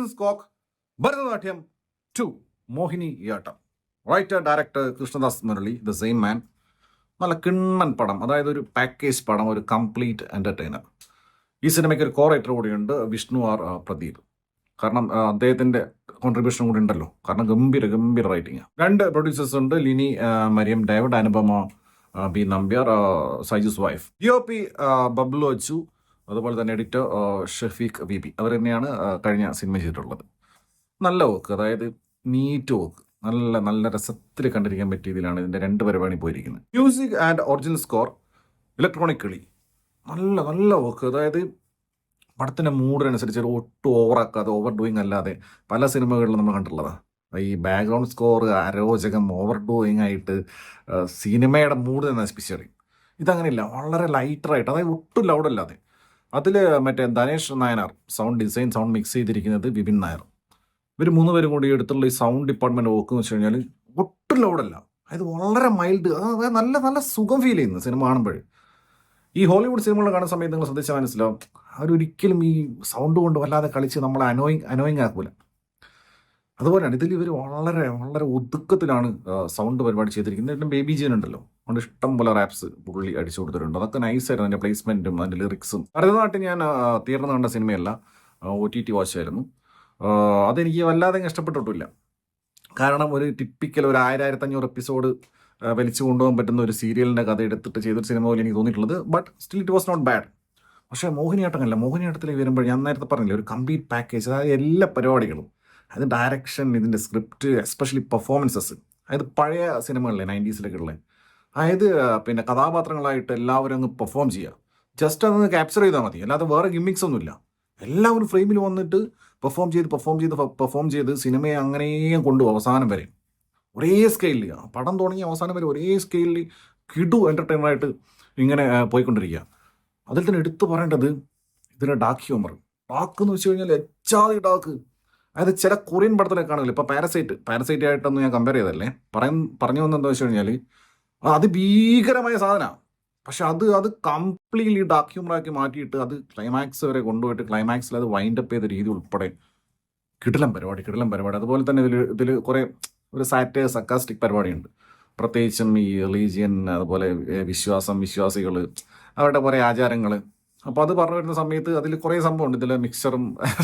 Origins കോക്ക് Bharatanatyam 2 Mohiniyattam. Writer director Krishnadas Murali, the same man. നല്ല കിണ്ണൻ പടം, അതായത് ഒരു പാക്കേജ് പടം, ഒരു കംപ്ലീറ്റ് എൻ്റർടൈനർ. ഈ സിനിമയ്ക്ക് ഒരു കോ റൈറ്റർ കൂടിയുണ്ട്, വിഷ്ണു ആർ പ്രദീപ്. കാരണം അദ്ദേഹത്തിൻ്റെ കോൺട്രിബ്യൂഷൻ കൂടി ഉണ്ടല്ലോ. കാരണം ഗംഭീര റൈറ്റിംഗ്. 2 പ്രൊഡ്യൂസേഴ്സ് ഉണ്ട്, Lini Mariam David, Anupama B Nambiar, Saiju's wife. DOP Bablu Achu, അതുപോലെ തന്നെ എഡിറ്റർ ഷഫീഖ് ബി. അവർ തന്നെയാണ് കഴിഞ്ഞ സിനിമ ചെയ്തിട്ടുള്ളത്. നല്ല വർക്ക്, അതായത് നീറ്റ് വർക്ക്, നല്ല രസത്തിൽ കണ്ടിരിക്കാൻ പറ്റിയ രീതിയിലാണ് ഇതിൻ്റെ 2 പരിപാടി പോയിരിക്കുന്നത്. Music and original score electronically നല്ല വർക്ക്. അതായത് പടത്തിൻ്റെ മൂഡിനനുസരിച്ച് ഒട്ടും ഓവറാക്കാതെ, ഓവർ ഡൂയിങ് അല്ലാതെ പല സിനിമകളിലും നമ്മൾ കണ്ടിട്ടുള്ളതാണ്. ഈ ബാക്ക്ഗ്രൗണ്ട് സ്കോർ അരോചകം, ഓവർ ഡൂയിങ് ആയിട്ട് സിനിമയുടെ മൂഡ് തന്നെ നശിപ്പിച്ചറി. ഇതങ്ങനെയില്ല, വളരെ ലൈറ്ററായിട്ട്, അതായത് ഒട്ടും ലൗഡല്ലാതെ. അതിൽ മറ്റേ Dhanesh Nayanar sound design, sound mix ചെയ്തിരിക്കുന്നത് വിപിൻ നായർ. ഇവർ 3 പേരും കൂടി എടുത്തുള്ള ഈ സൗണ്ട് ഡിപ്പാർട്ട്മെൻറ്റ് നോക്കുകയെന്ന് വെച്ച് കഴിഞ്ഞാൽ ഒട്ടും ലൗഡല്ല, അതായത് വളരെ മൈൽഡ്, അതായത് നല്ല സുഖം ഫീൽ ചെയ്യുന്നു സിനിമ കാണുമ്പോൾ. ഈ ഹോളിവുഡ് സിനിമകൾ കാണുന്ന സമയത്ത് നിങ്ങൾ ശ്രദ്ധിച്ചാൽ മനസ്സിലാവും, അവരൊരിക്കലും ഈ സൗണ്ട് കൊണ്ട് വല്ലാതെ കളിച്ച് നമ്മളെ അനോയിങ് ആക്കൂല. അതുപോലെയാണ് ഇതിൽ ഇവർ വളരെ ഒതുക്കത്തിലാണ് സൗണ്ട് പരിപാടി ചെയ്തിരിക്കുന്നത്. എന്നിട്ടും ബേബി ജീൻ ഉണ്ടല്ലോ, അതുകൊണ്ട് ഇഷ്ടം പോലെ റാപ്സ് പുള്ളി അടിച്ചു കൊടുത്തിട്ടുണ്ട്. അതൊക്കെ നൈസായിരുന്നു, അതിൻ്റെ പ്ലേസ്മെൻറ്റും അതിൻ്റെ ലിറിക്സും. ഭരതനാട്യം ഞാൻ തീർന്നു കണ്ട സിനിമയല്ല, OTT വാച്ചായിരുന്നു. അതെനിക്ക് വല്ലാതെ ഇഷ്ടപ്പെട്ടിട്ടില്ല. കാരണം ഒരു ടിപ്പിക്കൽ ഒരു 1000-1500 എപ്പിസോഡ് വലിച്ചു കൊണ്ടുപോകാൻ പറ്റുന്ന ഒരു സീരിയലിൻ്റെ കഥ എടുത്തിട്ട് ചെയ്തൊരു സിനിമ പോലെ എനിക്ക് തോന്നിയിട്ടുള്ളത്. But still it was not bad. പക്ഷേ മോഹിനിയാട്ടമല്ല, മോഹിനിയാട്ടത്തിൽ വരുമ്പോൾ ഞാൻ നേരത്തെ പറഞ്ഞില്ലേ, ഒരു കംപ്ലീറ്റ് പാക്കേജ്, അതായത് എല്ലാ പരിപാടികളും, അത് ഡയറക്ഷൻ, ഇതിൻ്റെ സ്ക്രിപ്റ്റ്, എസ്പെഷ്യലി പെർഫോമൻസസ്. അതായത് പഴയ സിനിമകളിലെ 90s ഉള്ള, അതായത് പിന്നെ കഥാപാത്രങ്ങളായിട്ട് എല്ലാവരും അങ്ങ് പെർഫോം ചെയ്യുക. ജസ്റ്റ് അതൊന്ന് ക്യാപ്ചർ ചെയ്താൽ മതി, അല്ലാതെ വേറെ ഗിമ്മിക്സ് ഒന്നുമില്ല. എല്ലാവരും ഫ്രെയിമിൽ വന്നിട്ട് പെർഫോം ചെയ്ത് സിനിമയെ അങ്ങനെയും കൊണ്ടുപോകും അവസാനം വരെ ഒരേ സ്കെയിലിൽ. പടം തുടങ്ങി അവസാനം വരെ ഒരേ സ്കെയിലിൽ കിടു എൻ്റർടൈനറായിട്ട് ഇങ്ങനെ പോയിക്കൊണ്ടിരിക്കുക. അതിൽ തന്നെ എടുത്തു പറയേണ്ടത് ഇതിൻ്റെ ഡാർക്ക് ഹ്യൂമർ. ഡാർക്ക് എന്ന് വെച്ച് കഴിഞ്ഞാൽ എച്ചാതി ഡാർക്ക്. അതായത് ചില കൊറിയൻ പടത്തിലൊക്കെ കാണുമല്ലോ, ഇപ്പോൾ പാരസൈറ്റ് ആയിട്ടൊന്നും ഞാൻ കമ്പയർ ചെയ്തല്ലേ, പറഞ്ഞു വന്നെന്താ വെച്ച് കഴിഞ്ഞാൽ അത് ഭീകരമായ സാധനമാണ്. പക്ഷെ അത് കംപ്ലീറ്റ്ലി ഡാർക്ക് ഹ്യൂമറാക്കി മാറ്റിയിട്ട് അത് ക്ലൈമാക്സ് വരെ കൊണ്ടുപോയിട്ട് ക്ലൈമാക്സിൽ അത് വൈൻഡപ്പ് ചെയ്ത രീതി ഉൾപ്പെടെ കിടിലം പരിപാടി. അതുപോലെ തന്നെ ഇതിൽ കുറേ ഒരു സാറ്റയർ സക്കാസ്റ്റിക് പരിപാടിയുണ്ട്. പ്രത്യേകിച്ചും ഈ റിലീജിയൻ, അതുപോലെ വിശ്വാസികൾ, അവരുടെ കുറേ ആചാരങ്ങൾ. അപ്പോൾ അത് പറഞ്ഞു വരുന്ന സമയത്ത് അതിൽ കുറേ സംഭവമുണ്ട്. ഇതിൽ മിക്സറും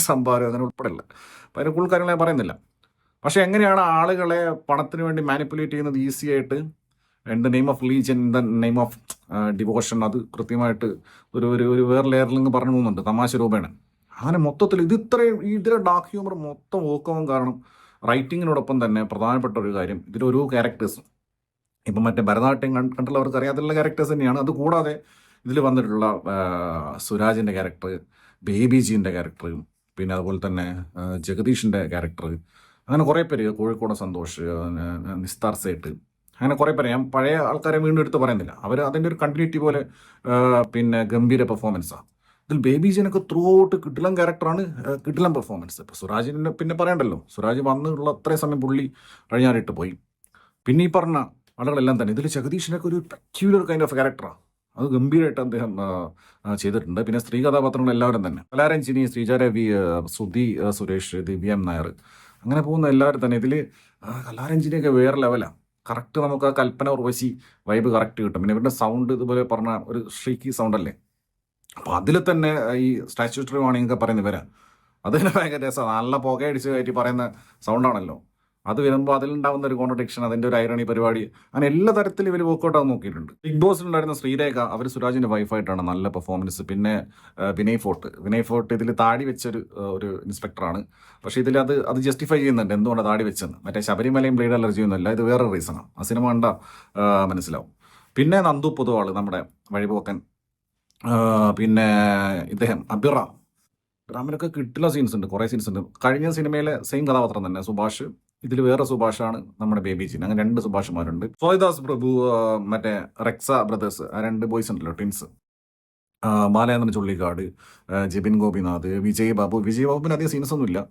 സംഭാരം അങ്ങനെ ഉൾപ്പെടെയുള്ള അതിൻ്റെ കൂടുതൽ കാര്യങ്ങൾ ഞാൻ പറയുന്നില്ല. പക്ഷേ എങ്ങനെയാണ് ആളുകളെ പണത്തിന് വേണ്ടി മാനിപ്പുലേറ്റ് ചെയ്യുന്നത് ഈസി ആയിട്ട്, in the name of religion, in the name of devotion, അത് കൃത്യമായിട്ട് ഒരു വേറെ ലെയറിൽ പറഞ്ഞു പോകുന്നുണ്ട് തമാശ രൂപേണ. അങ്ങനെ മൊത്തത്തിൽ ഇതിലെ ഡാർക്ക് ഹ്യൂമർ മൊത്തം ഓക്കാവും. കാരണം റൈറ്റിങ്ങിനോടൊപ്പം തന്നെ പ്രധാനപ്പെട്ട ഒരു കാര്യം, ഇതിലൊരു ക്യാരക്ടേഴ്സും ഇപ്പം മറ്റേ ഭരതനാട്യം കണ്ടുള്ളവർക്ക് അറിയാത്തുള്ള ക്യാരക്ടേഴ്സ് തന്നെയാണ്. അതുകൂടാതെ ഇതിൽ വന്നിട്ടുള്ള സുരാജിൻ്റെ ക്യാരക്ടർ, ബേബി ജീൻ്റെ ക്യാരക്ടർ, പിന്നെ അതുപോലെ തന്നെ ജഗദീഷിൻ്റെ ക്യാരക്ടർ, അങ്ങനെ കുറേ പേര്, കോഴിക്കോട് സന്തോഷ്, നിസ്താർ സേട്ട്, അങ്ങനെ കുറേ പേര്. ഞാൻ പഴയ ആൾക്കാരെ വീണ്ടും എടുത്ത് പറയുന്നില്ല, അവർ അതിൻ്റെ ഒരു കണ്ടിന്യൂറ്റി പോലെ പിന്നെ ഗംഭീര പെർഫോമൻസാണ്. ഇതിൽ ബേബി ജീനൊക്കെ ത്രൂ ഔട്ട് കിടിലം ക്യാരക്ടറാണ്, കിടിലം പെർഫോമൻസ്. ഇപ്പോൾ സുരാജിനെ പിന്നെ പറയണ്ടല്ലോ, സുരാജ് വന്നുള്ള അത്രയും സമയം പുള്ളി കഴിഞ്ഞാറിട്ട് പോയി. പിന്നെ ഈ പറഞ്ഞ ആളുകളെല്ലാം തന്നെ ഇതിൽ ജഗദീഷിനൊക്കെ ഒരു പെക്യുലർ കൈൻഡ് ഓഫ് ക്യാരക്ടറാണ്. അത് ഗംഭീരമായിട്ട് അദ്ദേഹം ചെയ്തിട്ടുണ്ട്. പിന്നെ സ്ത്രീ കഥാപാത്രങ്ങൾ എല്ലാവരും തന്നെ, കലാരഞ്ജിനി, ശ്രീജ രവി, ശ്രുതി സുരേഷ്, ദിവ്യ നായർ, അങ്ങനെ പോകുന്ന എല്ലാവരും തന്നെ. ഇതിൽ കലാരഞ്ജിനിയൊക്കെ വേറെ ലെവലാണ്. കറക്റ്റ് നമുക്ക് ആ കൽപ്പന ഉർവശി വൈബ് കറക്റ്റ് കിട്ടും. പിന്നെ ഇവരുടെ സൗണ്ട് ഇതുപോലെ പറഞ്ഞ ഒരു ഷീക്കി സൗണ്ടല്ലേ. അപ്പോൾ അതിൽ തന്നെ ഈ സ്റ്റാച്യൂട്ടറി വാണിംഗ് ഒക്കെ പറയുന്ന ഇവരാ, അതിന് ഭയങ്കര രസമാണ്. നല്ല പുകയടിച്ച് കയറ്റി പറയുന്ന സൗണ്ടാണല്ലോ. അത് വരുമ്പോൾ അതിലുണ്ടാകുന്ന ഒരു കോൺട്രഡിക്ഷൻ, അതിൻ്റെ ഒരു ഐറണി പരിപാടി, അങ്ങനെ എല്ലാ തരത്തിലും ഇവർ വർക്കൗട്ട് ആകാൻ നോക്കിയിട്ടുണ്ട്. ബിഗ് ബോസിലുണ്ടായിരുന്ന ശ്രീരേഖ, അവർ സുരാജിൻ്റെ വൈഫായിട്ടാണ്, നല്ല പെർഫോമൻസ്. പിന്നെ വിനയ് ഫോർട്ട് ഇതിൽ താടി വെച്ചൊരു ഇൻസ്പെക്ടറാണ്. പക്ഷേ ഇതിൽ അത് ജസ്റ്റിഫൈ ചെയ്യുന്നുണ്ട് എന്തുകൊണ്ട് താടി വെച്ചെന്ന്. മറ്റേ ശബരിമലയും ബ്ലേഡ് അലർജി ഒന്നുമല്ല, ഇത് വേറൊരു റീസണാണ്. ആ സിനിമ കണ്ട മനസ്സിലാവും. പിന്നെ നന്ദു പൊതുവാൾ, നമ്മുടെ വഴിപോക്കൻ. പിന്നെ ഇദ്ദേഹം അബിറാമിനൊക്കെ കിട്ടുന്ന സീൻസ് ഉണ്ട്, കുറേ സീൻസ് ഉണ്ട്. കഴിഞ്ഞ സിനിമയിലെ സെയിം കഥാപാത്രം തന്നെ സുഭാഷ്, ഇതിൽ വേറെ സുഭാഷാണ് നമ്മുടെ ബേബി ജീൻ. അങ്ങനെ 2 സുഭാഷുമാരുണ്ട്. സോയദാസ് പ്രഭു, മറ്റേ റെക്സ ബ്രദേഴ്സ്, ആ 2 ബോയ്സ് ഉണ്ടല്ലോ, ട്വിൻസ്. ബാലേന്ദ്രൻ ചുള്ളിക്കാട്, ജിബിൻ ഗോപിനാഥ്, വിജയ് ബാബുവിന് അധികം സീൻസ് ഒന്നുമില്ല,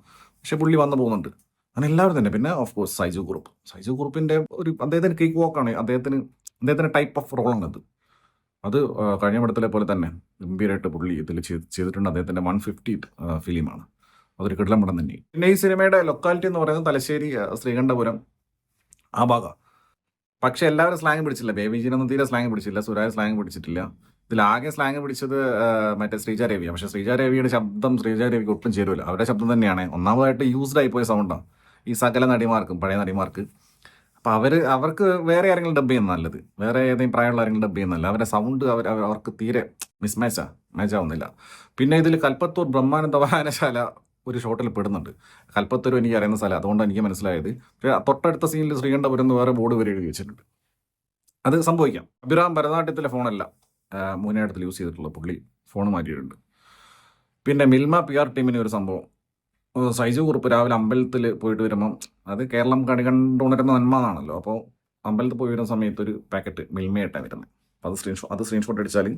പക്ഷെ പുള്ളി വന്നു പോകുന്നുണ്ട്. അങ്ങനെ എല്ലാവരും തന്നെ. പിന്നെ ഓഫ് കോഴ്സ് സൈജു ഗ്രൂപ്പിൻ്റെ അദ്ദേഹത്തിന് കേക്ക് വാക്കാണ്, അദ്ദേഹത്തിന് ടൈപ്പ് ഓഫ് റോളാണത്. അത് കഴിഞ്ഞ പടത്തിലെ പോലെ തന്നെ ഗംഭീരമായിട്ട് പുള്ളി ഇതിൽ ചെയ്തിട്ടുണ്ട്. അദ്ദേഹത്തിൻ്റെ 150th ഫിലിമാണ്. അതൊരു കിടിലം പടം തന്നെ. പിന്നെ ഈ സിനിമയുടെ ലൊക്കാലിറ്റി എന്ന് പറയുന്നത് തലശ്ശേരി, ശ്രീകണ്ഠപുരം ആ ഭാഗം. പക്ഷെ എല്ലാവരും സ്ലാങ് പിടിച്ചില്ല. ബേബി ജീനൊന്നും തീരെ സ്ലാങ് പിടിച്ചില്ല. സുരാജ് സ്ലാങ് പിടിച്ചിട്ടില്ല. ഇതിലാകെ സ്ലാങ് പിടിച്ചത് മറ്റേ ശ്രീജ രവിയാണ്. പക്ഷെ ശ്രീജ രവിയുടെ ശബ്ദം ശ്രീജ രവിക്ക് ഒട്ടും ചേരുമല്ല. അവരുടെ ശബ്ദം തന്നെയാണ്. ഒന്നാമതായിട്ട് യൂസ്ഡ് ആയിപ്പോയ സൗണ്ടാണ് ഈ സകല നടിമാർക്കും, പഴയ നടിമാർക്ക്. അപ്പം അവർക്ക് വേറെ ആരെങ്കിലും ഡബ് ചെയ്യുന്ന നല്ലത്, വേറെ ഏതെങ്കിലും പ്രായമുള്ള ആരെങ്കിലും ഡബ് ചെയ്യുന്നല്ല. അവരുടെ സൗണ്ട് അവർക്ക് തീരെ മാച്ച് ആവുന്നില്ല. പിന്നെ ഇതിൽ കൽപ്പത്തൂർ ബ്രഹ്മാനന്ദ വായനശാല ഒരു ഷോട്ടിൽ പെടുന്നുണ്ട്. കൽപ്പത്തൂർ എനിക്ക് അറിയുന്ന സ്ഥലം, അതുകൊണ്ട് എനിക്ക് മനസ്സിലായത്. തൊട്ടടുത്ത സീനിൽ ശ്രീകണ്ഠപുരം എന്ന് വേറെ ബോർഡ് വരെ എഴുതി വെച്ചിട്ടുണ്ട്. അത് സംഭവിക്കാം. അഭിറാം ഭരതനാട്യത്തിലെ ഫോണല്ല മൂന്നായിടത്തിൽ യൂസ് ചെയ്തിട്ടുള്ള പുള്ളി ഫോൺ മാറ്റിയിട്ടുണ്ട്. പിന്നെ മിൽമ PR ടീമിന് ഒരു സംഭവം, സൈജു കുറുപ്പ് രാവിലെ അമ്പലത്തിൽ പോയിട്ട് വരുമ്പം, അത് കേരളം കണി കണ്ടുണരുന്ന നന്മ എന്നാണല്ലോ. അപ്പോൾ അമ്പലത്തിൽ പോയി വരുന്ന സമയത്ത് ഒരു പാക്കറ്റ് മിൽമയായിട്ടാണ് വരുന്നത്. അപ്പോൾ അത് സ്ക്രീൻഷോട്ട് അടിച്ചാൽ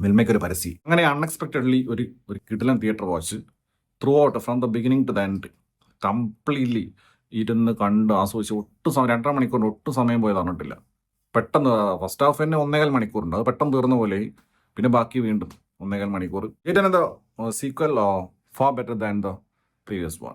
മിൽമയ്ക്ക് ഒരു പരസ്യം. അങ്ങനെ അൺഎക്സ്പെക്റ്റഡ്ലി ഒരു കിടിലൻ theatre watch throughout from the beginning to the end completely ഇരുന്ന് കണ്ട് ആസ്വദിച്ച് 2.5 മണിക്കൂറിന് ഒട്ടും സമയം പോയത് അറിഞ്ഞിട്ടില്ല. പെട്ടെന്ന് ഫസ്റ്റ് ഹാഫ് തന്നെ 1.25 മണിക്കൂറുണ്ട്. അത് പെട്ടെന്ന് തീർന്ന പോലെ. പിന്നെ ബാക്കി വീണ്ടും 1.25 മണിക്കൂർ. It another sequel far better than the previous one.